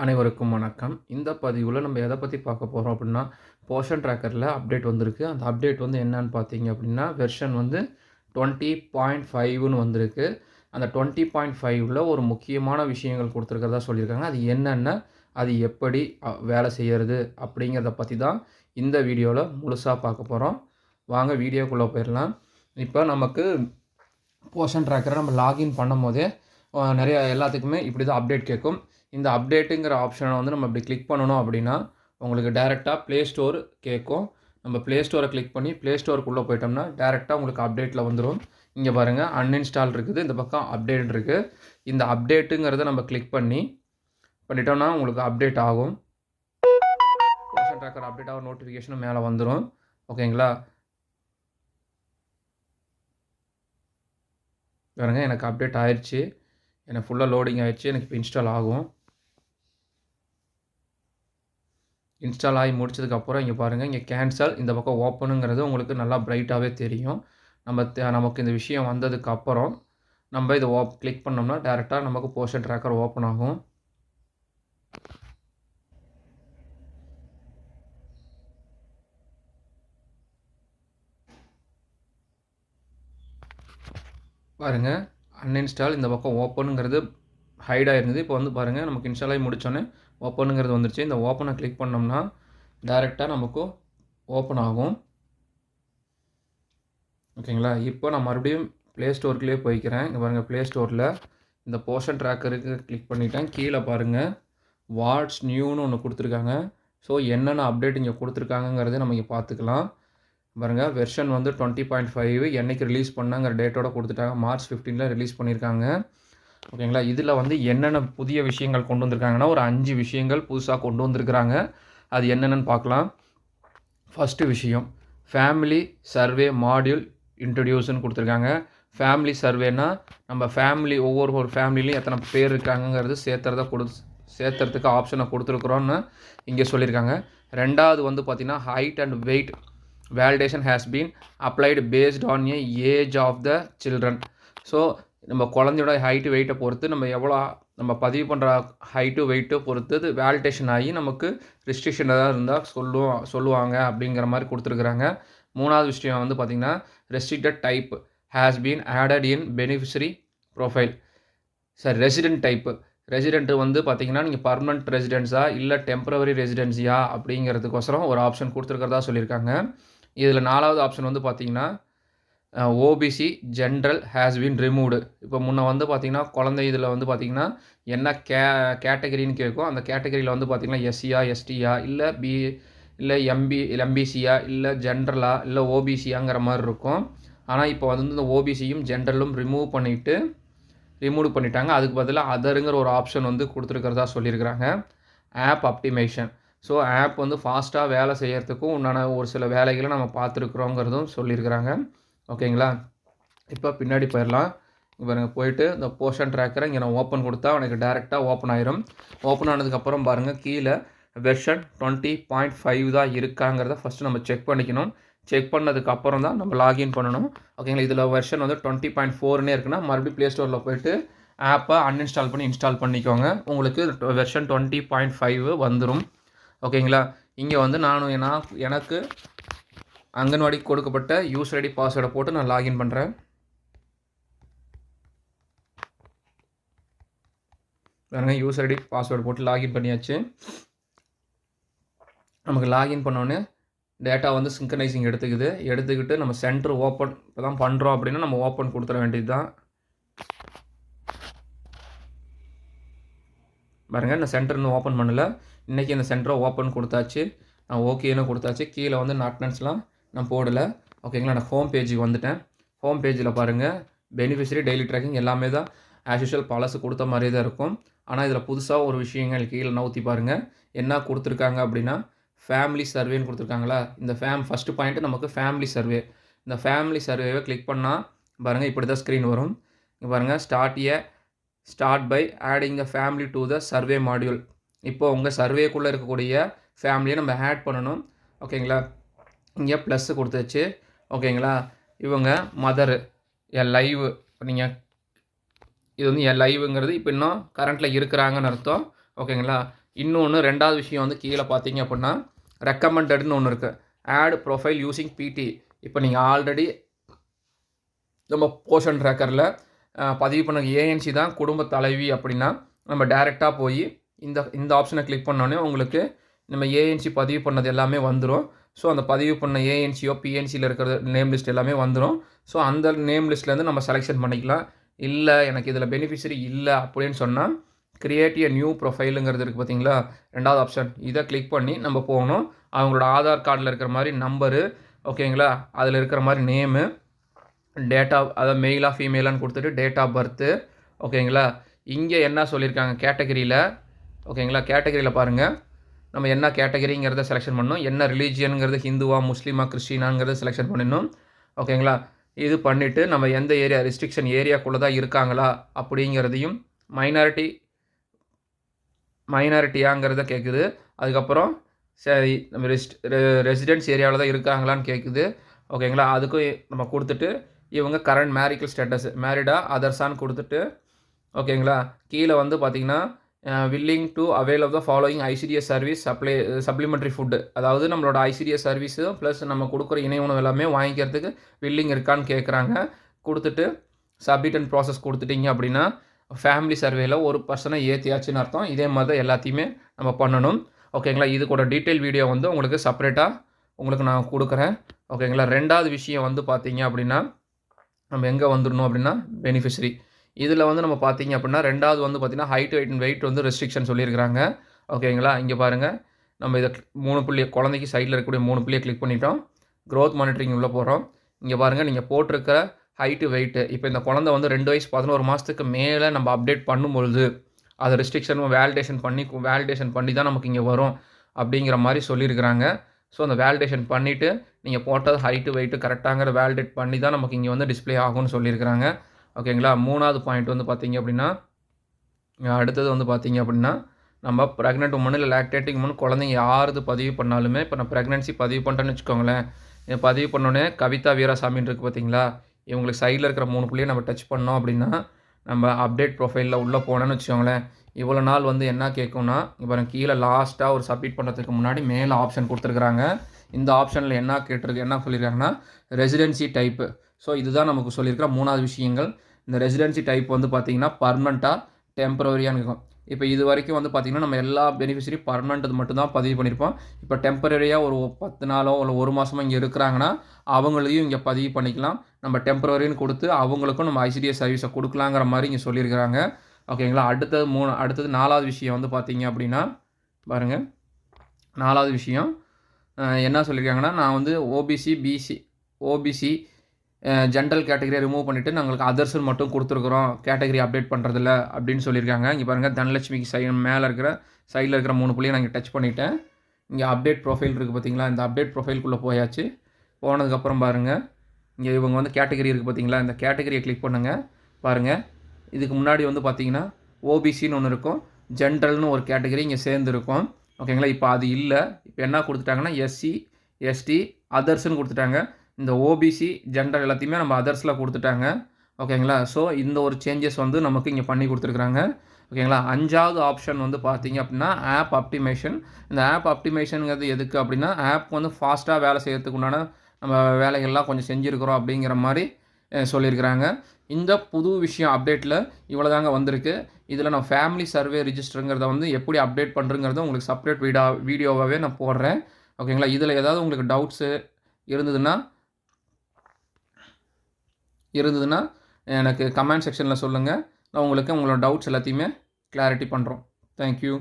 அனைவருக்கும் வணக்கம். இந்த பதிவுல நம்ம எத பத்தி பார்க்க போறோம் அப்படின்னா, போர்ஷன் ட்ராக்கர்ல அப்டேட் வந்திருக்கு. அந்த அப்டேட் வந்து என்னன்னு பார்த்தீங்க அப்படின்னா, வெர்ஷன் வந்து 20.5ன்னு வந்திருக்கு. அந்த 20.5ல ஒரு முக்கியமான விஷயங்கள் குடுத்துருக்கிறதா சொல்லியிருக்காங்க. அது என்னென்ன? அது எப்படி வேலை செய்யறது? அப்படிங்கிறத பத்தி தான் இந்த வீடியோல முழுசா பார்க்க போறோம். வாங்க வீடியோக்குள்ள போயிரலாம். இப்ப நமக்கு போர்ஷன் ட்ராக்கரை நம்ம லாகின் பண்ணும்போதே நிறைய எல்லாத்துக்குமே இப்படி தான் அப்டேட் கேட்கும். இந்த அப்டேட்டுங்கிற ஆப்ஷனை வந்து நம்ம இப்படி கிளிக் பண்ணணும் அப்படின்னா உங்களுக்கு டைரெக்டாக ப்ளே ஸ்டோர் கேட்கும். நம்ம ப்ளே ஸ்டோரை கிளிக் பண்ணி ப்ளே ஸ்டோருக்குள்ளே போயிட்டோம்னா டேரெக்டாக உங்களுக்கு அப்டேட்டில் வந்துடும். இங்கே பாருங்கள் அன்இன்ஸ்டால் இருக்குது, இந்த பக்கம் அப்டேட் இருக்குது. இந்த அப்டேட்டுங்கிறத நம்ம கிளிக் பண்ணிட்டோம்னா உங்களுக்கு அப்டேட் ஆகும். போர்ஷன் ட்ராக்கர் அப்டேட் ஆகும் நோட்டிஃபிகேஷனும் மேலே வந்துடும். ஓகேங்களா? பாருங்க எனக்கு அப்டேட் ஆயிடுச்சு. எனக்கு ஃபுல்லாக லோடிங் ஆயிடுச்சு. எனக்கு இப்போ இன்ஸ்டால் ஆகும். இன்ஸ்டால் ஆகி முடிச்சதுக்கப்புறம் இங்கே பாருங்கள், இங்கே கேன்சல், இந்த பக்கம் ஓப்பனுங்கிறது உங்களுக்கு நல்லா பிரைட்டாகவே தெரியும். நமக்கு இந்த விஷயம் வந்ததுக்கப்புறம் நம்ம இதை கிளிக் பண்ணோம்னா டேரெக்டாக நமக்கு போர்ஷன் ட்ராக்கர் ஓப்பன் ஆகும். பாருங்கள் அன்இன்ஸ்டால், இந்த பக்கம் ஓப்பனுங்கிறது ஹைட் ஆகிருந்தது. இப்போ வந்து பாருங்கள் நமக்கு இன்ஸ்டால் ஆகி முடித்தோன்னே ஓப்பனுங்கிறது வந்துருச்சு. இந்த ஓப்பனை கிளிக் பண்ணோம்னா டேரெக்டாக நமக்கு ஓப்பன் ஆகும். ஓகேங்களா? இப்போ நான் மறுபடியும் ப்ளே ஸ்டோருக்குள்ளே போய்க்கிறேன். இங்கே பாருங்கள் ப்ளே ஸ்டோரில் இந்த போர்ஷன் ட்ராக்கருக்கு கிளிக் பண்ணிட்டேன். கீழே பாருங்கள் வாட்ஸ் நியூன்னு ஒன்று கொடுத்துருக்காங்க. ஸோ என்னென்ன அப்டேட் இங்கே கொடுத்துருக்காங்கங்கிறத நம்ம இங்கே பார்த்துக்கலாம். பாருங்கள் வெர்ஷன் வந்து 20.5 என்றைக்கு ரிலீஸ் பண்ணாங்கிற டேட்டோட கொடுத்துட்டாங்க. மார்ச் 15 ரிலீஸ் பண்ணியிருக்காங்க. ஓகேங்களா? இதில் வந்து என்னென்ன புதிய விஷயங்கள் கொண்டு வந்திருக்காங்கன்னா ஒரு 5 விஷயங்கள் புதுசாக கொண்டு வந்திருக்கிறாங்க. அது என்னென்னு பார்க்கலாம். ஃபஸ்ட்டு விஷயம் ஃபேமிலி சர்வே மாடியூல் இன்ட்ரடியூஸ்ன்னு கொடுத்துருக்காங்க. ஃபேமிலி சர்வேனா நம்ம ஃபேமிலி ஒவ்வொரு ஃபேமிலிலையும் எத்தனை பேர் இருக்காங்கங்கிறது சேர்த்துறதுக்கு ஆப்ஷனை கொடுத்துருக்குறோன்னு இங்கே சொல்லியிருக்காங்க. ரெண்டாவது வந்து பார்த்திங்கன்னா height and weight validation has been applied based on a age of the children. So நம்ம குழந்தையோட ஹைட்டு வெயிட்டை பொறுத்து நம்ம பதிவு பண்ணுற ஹைட்டு வெயிட்டை பொறுத்து வேலிடேஷன் ஆகி நமக்கு ரெஸ்ட்ரிக்ஷன் ஏதாவது இருந்தால் சொல்லுவாங்க அப்படிங்கிற மாதிரி கொடுத்துருக்குறாங்க. மூணாவது விஷயம் வந்து பார்த்திங்கன்னா restricted type has been added in beneficiary profile. Sir resident வந்து பார்த்திங்கன்னா நீங்கள் பர்மனெண்ட் ரெசிடென்ஸா இல்லை டெம்பரவரி ரெசிடென்சியா அப்படிங்கிறதுக்கோசரம் ஒரு ஆப்ஷன் கொடுத்துருக்கிறதா சொல்லியிருக்காங்க. இதில் நாலாவது ஆப்ஷன் வந்து பார்த்திங்கன்னா OBC general has been removed. இப்போ முன்ன வந்து பார்த்திங்கன்னா குழந்தை இதில் வந்து பார்த்திங்கன்னா என்ன கேட்டகரின்னு கேட்கும். அந்த கேட்டகரியில் வந்து பார்த்திங்கன்னா எஸ்சியா எஸ்டியா இல்லை எம்பிசியா இல்லை ஜென்ரலா இல்லை ஓபிசியாங்கிற மாதிரி இருக்கும். ஆனால் இப்போ வந்து இந்த ஓபிசியும் ஜென்ரலும் ரிமூவ் பண்ணிட்டாங்க. அதுக்கு பதிலாக அதருங்கிற ஒரு ஆப்ஷன் வந்து கொடுத்துருக்கிறதா சொல்லியிருக்கிறாங்க. App optimisation. ஸோ ஆப் வந்து ஃபாஸ்ட்டாக வேலை செய்கிறதுக்கும் உண்டான ஒரு சில வேலைகளை நம்ம பார்த்துருக்குறோங்கிறதும் சொல்லியிருக்கிறாங்க. ஓகேங்களா? இப்போ பின்னாடி போயிடலாம். இங்கே பாருங்கள் போயிட்டு இந்த போர்ஷன் ட்ராக்கரை இங்கே நான் ஓப்பன் கொடுத்தா எனக்கு டேரெக்டாக ஓப்பன் ஆயிரும். ஓப்பன் ஆனதுக்கப்புறம் பாருங்கள் கீழே வெர்ஷன் 20.5 தான் இருக்காங்கிறத ஃபஸ்ட்டு நம்ம செக் பண்ணிக்கணும். செக் பண்ணதுக்கப்புறம் தான் நம்ம லாகின் பண்ணணும். ஓகேங்களா? இதில் வெர்ஷன் வந்து 20.4னே இருக்குன்னா மறுபடியும் ப்ளே ஸ்டோரில் போய்ட்டு ஆப்பை அன்இன்ஸ்டால் பண்ணி இன்ஸ்டால் பண்ணிக்கோங்க. உங்களுக்கு வெர்ஷன் 20.5 வந்துடும். ஓகேங்களா? இங்கே வந்து எனக்கு அங்கன்வாடிக்கு கொடுக்கப்பட்ட யூசர் ஐடி பாஸ்வேர்டை போட்டு நான் லாகின் பண்ணுறேன். பாருங்கள் யூசர் ஐடி பாஸ்வேர்டு போட்டு லாகின் பண்ணியாச்சு. நமக்கு லாகின் பண்ணோன்னே டேட்டா வந்து சிங்க்ரனைசிங் எடுத்துக்கிட்டு நம்ம சென்டர் ஓப்பன் இப்போ தான் பண்ணுறோம் அப்படின்னா நம்ம ஓப்பன் கொடுத்துட வேண்டியது தான். பாருங்கள் இந்த சென்டர் இன்னும் ஓப்பன் பண்ணலை. இன்றைக்கி இந்த சென்டரை ஓப்பன் கொடுத்தாச்சு. நான் ஓகேன்னு கொடுத்தாச்சு. கீழே வந்து அட்டெண்டன்ஸ்லாம் நான் போடலை. ஓகேங்களா? நான் ஹோம் பேஜுக்கு வந்துட்டேன். ஹோம் பேஜில் பாருங்கள் பெனிஃபிஷரி டெய்லி ட்ராக்கிங் எல்லாமே தான் ஆஸ் யூஷுவல் பழசு கொடுத்த மாதிரியே தான் இருக்கும். ஆனால் இதில் புதுசாக ஒரு விஷயங்கள் கீழே நவுத்தி பாருங்கள் என்ன கொடுத்துருக்காங்க அப்படின்னா ஃபேமிலி சர்வேன்னு கொடுத்துருக்காங்களா. இந்த ஃபஸ்ட்டு பாயிண்ட்டு நமக்கு ஃபேமிலி சர்வே. இந்த ஃபேமிலி சர்வேவை கிளிக் பண்ணால் பாருங்கள் இப்படி தான் ஸ்க்ரீன் வரும். இங்கே பாருங்கள் start by adding the family to the survey module. இப்போ உங்கள் சர்வேக்குள்ளே இருக்கக்கூடிய ஃபேமிலியை நம்ம ஆட் பண்ணணும். ஓகேங்களா? இங்கே ப்ளஸ்ஸு கொடுத்துச்சு. ஓகேங்களா? இவங்க மதரு என் லைவ் நீங்கள் இது வந்து என் லைவுங்கிறது இப்போ இன்னும் கரண்ட்டில் இருக்கிறாங்கன்னு அர்த்தம். ஓகேங்களா? இன்னொன்று ரெண்டாவது விஷயம் வந்து கீழே பார்த்தீங்க அப்படின்னா ரெக்கமெண்டட்னு ஒன்று இருக்குது. ஆட் ப்ரொஃபைல் யூஸிங் பிடி. இப்போ நீங்கள் ஆல்ரெடி நம்ம போர்ஷன் ட்ராக்கரில் பதிவு பண்ண ஏஎன்சி தான் குடும்ப தலைவி அப்படின்னா நம்ம டைரெக்டாக போய் இந்த ஆப்ஷனை கிளிக் பண்ணோன்னே உங்களுக்கு நம்ம ஏஎன்சி பதிவு பண்ணது எல்லாமே வந்துடும். ஸோ அந்த பதிவு பண்ண ஏஎன்சியோ பிஎன்சியில் இருக்கிற நேம் லிஸ்ட் எல்லாமே வந்துடும். ஸோ அந்த நேம் லிஸ்ட்லேருந்து நம்ம செலெக்ஷன் பண்ணிக்கலாம். இல்லை எனக்கு இதில் பெனிஃபிஷரி இல்லை அப்படின்னு சொன்னால் கிரியேட் எ நியூ ப்ரொஃபைலுங்கிறது இருக்குது பார்த்தீங்களா, ரெண்டாவது ஆப்ஷன். இதை கிளிக் பண்ணி நம்ம போகணும். அவங்களோட ஆதார் கார்டில் இருக்கிற மாதிரி நம்பரு, ஓகேங்களா, அதில் இருக்கிற மாதிரி நேமு, டேட்டா, அதாவது மெயிலாக ஃபீமேலான்னு கொடுத்துட்டு டேட் ஆஃப் பர்த்து, ஓகேங்களா. இங்கே என்ன சொல்லியிருக்காங்க கேட்டகரியில், ஓகேங்களா, கேட்டகரியில் பாருங்கள் நம்ம என்ன கேட்டகரிங்கிறத செலெக்ஷன் பண்ணணும். என்ன ரிலீஜியனுங்கிறது ஹிந்துவா முஸ்லீமா கிறிஸ்டினாங்கிறத செலெக்ஷன் பண்ணிடணும், ஓகேங்களா. இது பண்ணிவிட்டு நம்ம எந்த ஏரியா ரெஸ்ட்ரிக்ஷன் ஏரியாக்குள்ளே தான் இருக்காங்களா அப்படிங்கிறதையும் மைனாரிட்டியாங்கிறத கேட்குது. அதுக்கப்புறம் சரி நம்ம ரெசிடென்ஸ் ஏரியாவில் தான் இருக்காங்களான்னு கேட்குது, ஓகேங்களா. அதுக்கும் நம்ம கொடுத்துட்டு இவங்க கரண்ட் மேரிக்கல் ஸ்டேட்டஸ் மேரிடா அதர்ஸான்னு கொடுத்துட்டு, ஓகேங்களா. கீழே வந்து பார்த்திங்கன்னா willing to avail of the following ICDS service supplementary food, அதாவது நம்மளோட ஐசிடிஎஸ் சர்வீஸு ப்ளஸ் நம்ம கொடுக்குற இணை உணவு எல்லாமே வாங்கிக்கிறதுக்கு வில்லிங் இருக்கான்னு கேட்குறாங்க. கொடுத்துட்டு சப்மிட் அண்ட் ப்ராசஸ் கொடுத்துட்டிங்க அப்படின்னா ஃபேமிலி சர்வேயில் ஒரு பர்சனை ஏற்றியாச்சுன்னு அர்த்தம். இதே மாதிரி தான் எல்லாத்தையுமே நம்ம பண்ணணும், ஓகேங்களா. இது கூட டீட்டெயில் வீடியோ வந்து உங்களுக்கு செப்பரேட்டாக உங்களுக்கு நான் கொடுக்குறேன், ஓகேங்களா. ரெண்டாவது விஷயம் வந்து பார்த்தீங்க அப்படின்னா நம்ம எங்கே வந்துடணும் அப்படின்னா பெனிஃபிஷரி. இதில் வந்து நம்ம பார்த்தீங்க அப்படின்னா ரெண்டாவது வந்து பார்த்திங்கன்னா ஹைட் அண்ட் வெயிட் வந்து ரெஸ்ட்ரிக்ஷன் சொல்லியிருக்கிறாங்க, ஓகேங்களா. இங்கே பாருங்கள் நம்ம இதை 3 புள்ளியை குழந்தைக்கு சைடில் இருக்கக்கூடிய 3 புள்ளியை கிளிக் பண்ணிட்டோம். க்ரோத் மானிட்டரிங் உள்ளே போகிறோம். இங்கே பாருங்கள் நீங்கள் போட்டிருக்கிற ஹைட்டு வெயிட்டு, இப்போ இந்த குழந்தை வந்து 2 வயசு 11 மாதத்துக்கு மேலே நம்ம அப்டேட் பண்ணும்பொழுது அதை ரெஸ்ட்ரிக்ஷன் வேலிடேஷன் பண்ணி தான் நமக்கு இங்கே வரும் அப்படிங்கிற மாதிரி சொல்லியிருக்கிறாங்க. ஸோ அந்த வேலிடேஷன் பண்ணிவிட்டு நீங்கள் போட்டது ஹைட்டு வெயிட்டு கரெக்டாங்கிற வேலிடேட் பண்ணி தான் நமக்கு இங்கே வந்து டிஸ்பிளே ஆகும்னு சொல்லியிருக்கிறாங்க, ஓகேங்களா. மூணாவது பாயிண்ட் வந்து பார்த்திங்க அப்படின்னா அடுத்தது வந்து பார்த்திங்க அப்படின்னா நம்ம ப்ரெக்னென்ட் உமன் இல்லை லாக்டேட்டிங் உமன் குழந்தைங்க யாருது பதிவு பண்ணாலுமே, இப்போ நான் ப்ரெக்னென்சி பதிவு பண்ணுறேன்னு வச்சுக்கோங்களேன், பதிவு பண்ணோன்னே கவிதா வீராசாமின்னு இருக்குது பார்த்தீங்களா, இவங்களுக்கு சைடில் இருக்கிற 3 புள்ளியை நம்ம டச் பண்ணோம் அப்படின்னா நம்ம அப்டேட் ப்ரொஃபைலில் உள்ளே போனோன்னு வச்சுக்கோங்களேன், இவ்வளோ நாள் வந்து என்ன கேட்கும்னா இப்போ கீழே லாஸ்ட்டாக ஒரு சப்மிட் பண்ணுறதுக்கு முன்னாடி மேலே ஆப்ஷன் கொடுத்துருக்குறாங்க. இந்த ஆப்ஷனில் என்ன சொல்லியிருக்காங்கன்னா ரெசிடென்சி டைப்பு. ஸோ இதுதான் நமக்கு சொல்லியிருக்கிற 3வது விஷயங்கள். இந்த ரெசிடென்சி டைப் வந்து பார்த்திங்கன்னா பர்மனெண்ட்டாக டெம்பரரியான்னு இருக்கும். இப்போ இது வரைக்கும் வந்து பார்த்திங்கன்னா நம்ம எல்லா பெனிஃபிஷரி பர்மனெண்ட் மட்டும்தான் பதிவு பண்ணியிருப்போம். இப்போ டெம்பரரியாக ஒரு 10 நாளோ இல்லை 1 மாதமோ இங்கே இருக்கிறாங்கன்னா அவங்களையும் இங்கே பதிவு பண்ணிக்கலாம். நம்ம டெம்பரரின்னு கொடுத்து அவங்களுக்கும் நம்ம ஐசிடிஎஸ் சர்வீஸை கொடுக்கலாங்கிற மாதிரி இங்கே சொல்லியிருக்கிறாங்க, ஓகேங்களா. அடுத்தது 4வது விஷயம் வந்து பார்த்திங்க அப்படின்னா பாருங்கள், 4வது விஷயம் என்ன சொல்லியிருக்காங்கன்னா நான் வந்து ஓபிசி ஜென்ரல் கேட்டகரியை ரிமூவ் பண்ணிவிட்டு நாங்களுக்கு அதர்ஸ்ன்னு மட்டும் கொடுத்துருக்குறோம் கேட்டகரி அப்டேட் பண்ணுறதில்ல அப்படின்னு சொல்லியிருக்காங்க. இங்கே பாருங்கள் தனலட்சுமிக்கு மேலே இருக்கிற சைடில் இருக்கிற 3 புள்ளியை நான் இங்கே டச் பண்ணிவிட்டேன். இங்கே அப்டேட் ப்ரொஃபைல் இருக்குது பார்த்தீங்களா, இந்த அப்டேட் ப்ரொஃபைலுக்குள்ளே போயாச்சு. போனதுக்கப்புறம் பாருங்கள் இங்கே இவங்க வந்து கேட்டகரி இருக்குது பார்த்தீங்களா, இந்த கேட்டகரியை கிளிக் பண்ணுங்கள். பாருங்கள் இதுக்கு முன்னாடி வந்து பார்த்தீங்கன்னா ஓபிசின்னு ஒன்று இருக்கும், ஜென்ரல்னு ஒரு கேட்டகரி இங்கே சேர்ந்துருக்கும், ஓகேங்களா. இப்போ அது இல்லை. இப்போ என்ன கொடுத்துட்டாங்கன்னா எஸ்சி எஸ்டி அதர்ஸ்ன்னு கொடுத்துட்டாங்க. இந்த ஓபிசி ஜென்ரல் எல்லாத்தையுமே நம்ம அதர்ஸில் கொடுத்துட்டாங்க, ஓகேங்களா. ஸோ இந்த ஒரு சேஞ்சஸ் வந்து நமக்கு இங்கே பண்ணி கொடுத்துருக்குறாங்க, ஓகேங்களா. 5வது ஆப்ஷன் வந்து பார்த்திங்க அப்படின்னா ஆப் ஆப்டிமேஷன். இந்த ஆப் ஆப்டிமேஷனுங்கிறது எதுக்கு அப்படின்னா ஆப் வந்து ஃபாஸ்ட்டாக வேலை செய்கிறதுக்கு உண்டான நம்ம வேலைகள்லாம் கொஞ்சம் செஞ்சுருக்கிறோம் அப்படிங்கிற மாதிரி சொல்லியிருக்கிறாங்க. இந்த புது விஷயம் அப்டேட்டில் இவ்வளோ தாங்க வந்திருக்கு. இதில் நான் ஃபேமிலி சர்வே ரிஜிஸ்டருங்கிறத வந்து எப்படி அப்டேட் பண்ணுறங்கிறத உங்களுக்கு செப்பரேட் வீடியோவாகவே நான் போடுறேன், ஓகேங்களா. இதில் ஏதாவது உங்களுக்கு டவுட்ஸு இருந்ததுன்னா எனக்கு கமெண்ட் செக்ஷனில் சொல்லுங்கள். நான் உங்களுக்கு உங்களோட டவுட்ஸ் எல்லாத்தையுமே கிளாரிட்டி பண்ணுறோம். தேங்க்யூ.